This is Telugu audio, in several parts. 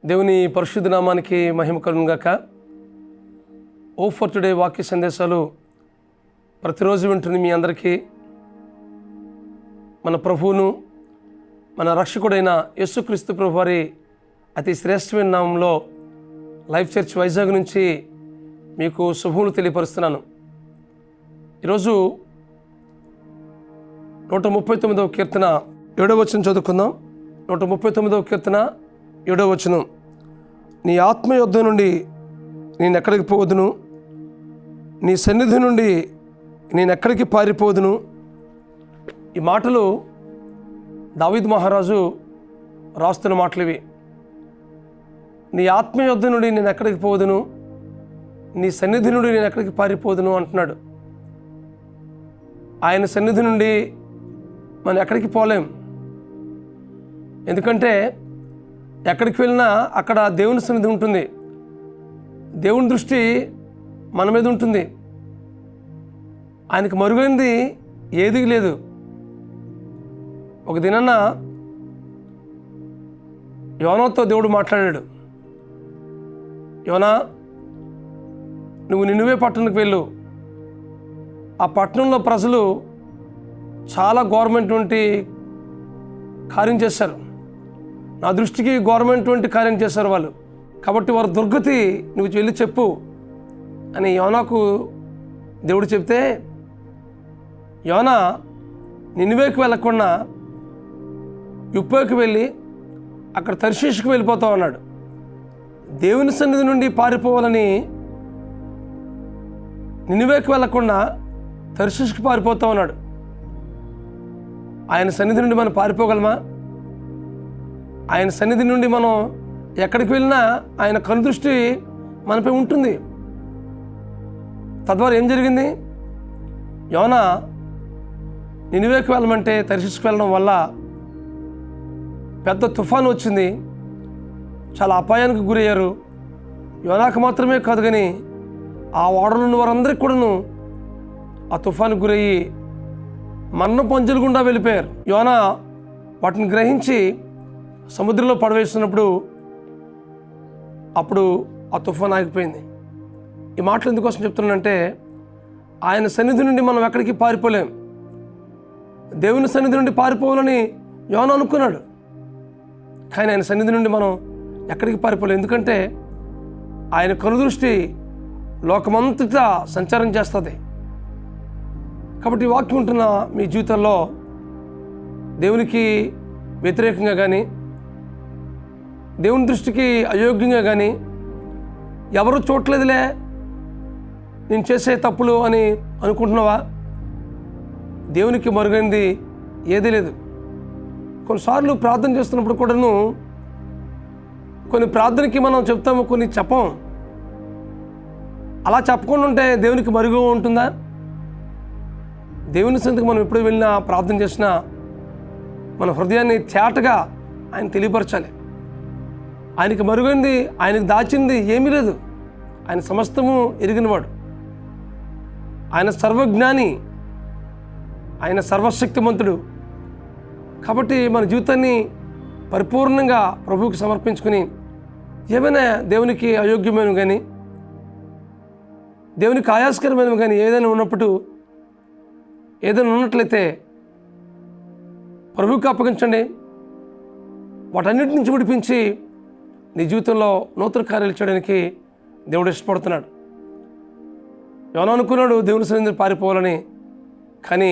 దేవుని పరిశుద్ధ నామానికి మహిమ కలుగును గాక. ఓ ఫర్ టుడే వాక్య సందేశాలు ప్రతిరోజు వింటున్న మీ అందరికీ మన ప్రభువును మన రక్షకుడైన యేసుక్రీస్తు ప్రభు వారి అతి శ్రేష్టమైన నామంలో లైఫ్ చర్చ్ వైజాగ్ నుంచి మీకు శుభములు తెలియపరుస్తున్నాను. ఈరోజు 139వ కీర్తన 7వ వచనం చదువుకుందాం. 139వ కీర్తన 7వ వచనం. నీ ఆత్మ యొద్ద నుండి నేను ఎక్కడికి పోవదును, నీ సన్నిధి నుండి నేను ఎక్కడికి పారిపోదును. ఈ మాటలు దావీదు మహారాజు రాస్తున్న మాటలు ఇవి. నీ ఆత్మ యొద్ద నుండి నేను ఎక్కడికి పోవదును, నీ సన్నిధి నుండి నేను ఎక్కడికి పారిపోదును అంటున్నాడు. ఆయన సన్నిధి నుండి మనం ఎక్కడికి పోలేం. ఎందుకంటే ఎక్కడికి వెళ్ళినా అక్కడ దేవుని సన్నిధి ఉంటుంది. దేవుని దృష్టి మన మీద ఉంటుంది. ఆయనకు మరుగైంది ఏదీ లేదు. ఒక దినాన యోనాతో దేవుడు మాట్లాడాడు. యోనా, నువ్వు నినివే పట్టణానికి వెళ్ళు. ఆ పట్టణంలో ప్రజలు చాలా గవర్నమెంట్ వంటి కార్యం చేశారు. నా దృష్టికి గవర్నమెంట్ వంటి కార్యం చేశారు వాళ్ళు. కాబట్టి వారి దుర్గతి నువ్వు వెళ్ళి చెప్పు అని యోనాకు దేవుడు చెప్తే, యోనా నినివేకి వెళ్ళకుండా యుప్పోకి వెళ్ళి అక్కడ తర్షీషుకు వెళ్ళిపోతావు అన్నాడు. దేవుని సన్నిధి నుండి పారిపోవాలని నినివేకి వెళ్ళకుండా తర్షీషుకు పారిపోతావు అన్నాడు. ఆయన సన్నిధి నుండి మనం పారిపోగలమా? ఆయన సన్నిధి నుండి మనం ఎక్కడికి వెళ్ళినా ఆయన కనుదృష్టి మనపై ఉంటుంది. తద్వారా ఏం జరిగింది? యోనా నినివేకి వెళ్ళమంటే తర్షీషుకు వెళ్ళడం వల్ల పెద్ద తుఫాను వచ్చింది. చాలా అపాయానికి గురయ్యారు. యోనాకు మాత్రమే కాదు కానీ ఆ ఓడలో ఉన్న వారందరికీ కూడాను ఆ తుఫానుకు గురయ్యి మరణ పంజుల గుండా వెళ్ళిపోయారు. యోనా వాటిని గ్రహించి సముద్రంలో పడవేస్తున్నప్పుడు అప్పుడు ఆ తుఫాను ఆగిపోయింది. ఈ మాటలు ఎందుకోసం చెప్తున్నానంటే, ఆయన సన్నిధి నుండి మనం ఎక్కడికి పారిపోలేం. దేవుని సన్నిధి నుండి పారిపోవాలని యోనా అనుకున్నాడు. కానీ ఆయన సన్నిధి నుండి మనం ఎక్కడికి పారిపోలేం. ఎందుకంటే ఆయన కనుదృష్టి లోకమంతటా సంచారం చేస్తుంది. కాబట్టి ఈ వాక్యం ఉంటున్న మీ జీవితంలో దేవునికి వ్యతిరేకంగా కానీ దేవుని దృష్టికి అయోగ్యంగా కానీ ఎవరు చూడలేదులే నేను చేసే తప్పులు అని అనుకుంటున్నావా? దేవునికి మరుగైంది ఏదీ లేదు. కొన్నిసార్లు ప్రార్థన చేస్తున్నప్పుడు కూడాను కొన్ని ప్రార్థనకి మనం చెప్తాము, కొన్ని చెప్పం. అలా చెప్పకుండా ఉంటే దేవునికి మరుగు ఉంటుందా? దేవుని సన్నిధికి మనం ఎప్పుడు వెళ్ళినా ప్రార్థన చేసినా మన హృదయాన్ని తేటగా ఆయన తెలియపరచాలి. ఆయనకి మరుగైంది, ఆయనకు దాచింది ఏమీ లేదు. ఆయన సమస్తము ఎరిగినవాడు. ఆయన సర్వజ్ఞాని, ఆయన సర్వశక్తిమంతుడు. కాబట్టి మన జీవితాన్ని పరిపూర్ణంగా ప్రభువుకి సమర్పించుకుని ఏమైనా దేవునికి అయోగ్యమైనవి కానీ దేవునికి ఆయాస్కరమైనవి కానీ ఏదైనా ఉన్నట్లయితే ప్రభువుకి అప్పగించండి. వాటన్నిటి నుంచి విడిపించి నీ జీవితంలో నూతన కార్యాలు చేయడానికి దేవుడు ఇష్టపడుతున్నాడు. యోనా అనుకున్నాడు దేవుని సన్నిధి పారిపోవాలని, కానీ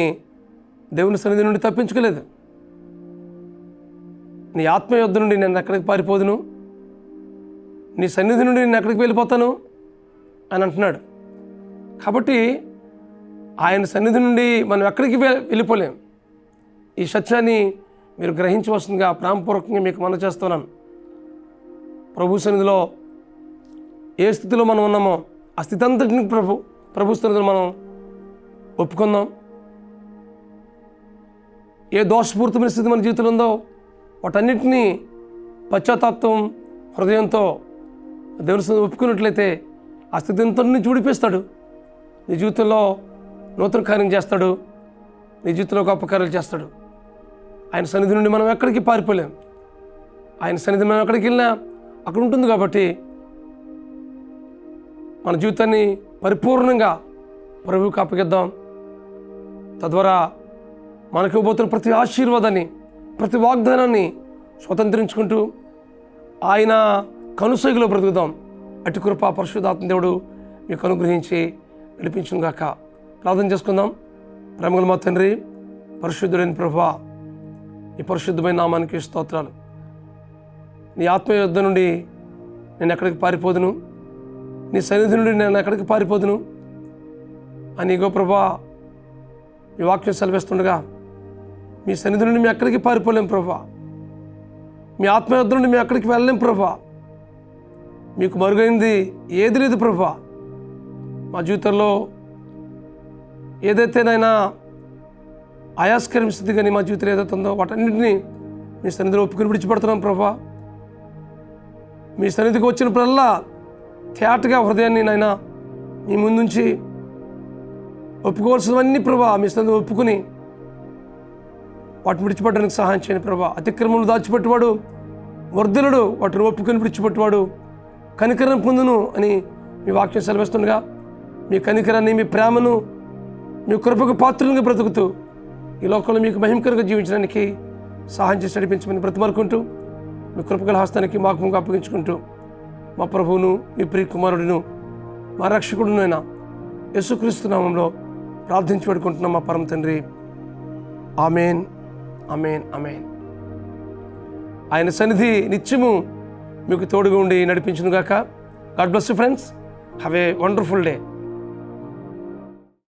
దేవుని సన్నిధి నుండి తప్పించుకోలేదు. నీ ఆత్మ యొద్ద నుండి నేను ఎక్కడికి పారిపోదును, నీ సన్నిధి నుండి నేను ఎక్కడికి వెళ్ళిపోతాను అని అంటున్నాడు. కాబట్టి ఆయన సన్నిధి నుండి మనం ఎక్కడికి వెళ్ళిపోలేం. ఈ సత్యాన్ని మీరు గ్రహించవలసిందిగా ప్రేమపూర్వకంగా మీకు మనవి చేస్తున్నాను. ప్రభు సన్నిధిలో ఏ స్థితిలో మనం ఉన్నామో ఆ స్థితి అంతటిని ప్రభు సన్నిధిలో మనం ఒప్పుకుందాం. ఏ దోషపూరితమైన స్థితి మన జీవితంలో ఉందో వాటన్నిటినీ పశ్చాత్తాపం హృదయంతో దేవుని సన్నిధిలో ఒప్పుకున్నట్లయితే ఆ స్థితి అంతటిని చూడిపిస్తాడు. నీ జీవితంలో నూతన కార్యం చేస్తాడు. నీ జీవితంలో గొప్ప కార్యాలు చేస్తాడు. ఆయన సన్నిధి నుండి మనం ఎక్కడికి పారిపోలేం. ఆయన సన్నిధి మనం ఎక్కడికి వెళ్ళినా అక్కడ ఉంటుంది. కాబట్టి మన జీవితాన్ని పరిపూర్ణంగా ప్రభువుకి అప్పగిద్దాం. తద్వారా మనకు ఇవ్వబోతున్న ప్రతి ఆశీర్వాదాన్ని, ప్రతి వాగ్దానాన్ని స్వతంత్రించుకుంటూ ఆయన కనుసైగులో బ్రతుకుదాం. అటు కృప పరిశుద్ధాత్మ దేవుడు మీకు అనుగ్రహించి నడిపించును గాక. ప్రార్థన చేసుకుందాం. ప్రేమగల మా తండ్రి, పరిశుద్ధుడైన ప్రభువా, ఈ పరిశుద్ధమైన నామానికి స్తోత్రాలు. నీ ఆత్మ యుద్ధ నుండి నేను ఎక్కడికి పారిపోదును, నీ సన్నిధి నుండి నేను ఎక్కడికి పారిపోదును అని ఇగో ప్రభా మీ వాక్యం సెలవిస్తుండగా, మీ సన్నిధి నుండి మేము ఎక్కడికి పారిపోలేం ప్రభా, మీ ఆత్మ యుద్ధ నుండి మేము ఎక్కడికి వెళ్ళలేం ప్రభా. మీకు మరుగైంది ఏది లేదు ప్రభా. మా జీవితంలో ఏదైతేనైనా ఆయాస్కరం స్థితి కానీ మా జీవితంలో ఏదైతే ఉందో వాటన్నింటినీ మీ సన్నిధిలో ఒప్పుకొని విడిచిపెడుతున్నాం ప్రభా. మీ సన్నిధికి వచ్చినప్పుడల్లా తేటగా హృదయాన్ని నాయన మీ ముందుంచి ఒప్పుకోవాల్సినవన్నీ ప్రభా మీ సన్నిధిలో ఒప్పుకుని వాటిని విడిచిపెట్టడానికి సహాయం చేయండి ప్రభా. అతిక్రమం దాచిపెట్టువాడు వర్ధనుడు, వాటిని ఒప్పుకొని విడిచిపెట్టువాడు కనికరం పొందును అని మీ వాక్యం సెలవిస్తుండగా, మీ కనికరాన్ని, మీ ప్రేమను, మీ కృపకు పాత్రలుగా బ్రతుకుతూ ఈ లోకంలో మీకు మహిమకరంగా జీవించడానికి సహాయం చేసి నడిపించమని బ్రతిమారుకుంటూ, మీ కృపగల హస్తానికి మాకు అప్పగించుకుంటూ, మా ప్రభువును, మీ ప్రియ కుమారుడును, మా రక్షకుడును అయిన యేసుక్రీస్తు నామంలో ప్రార్థించి పెడుకుంటున్నాం మా పరమ తండ్రి. Amen, amen, amen. ఆయన సన్నిధి నిత్యము మీకు తోడుగా ఉండి నడిపించును గాక. God bless you friends. Have a wonderful day.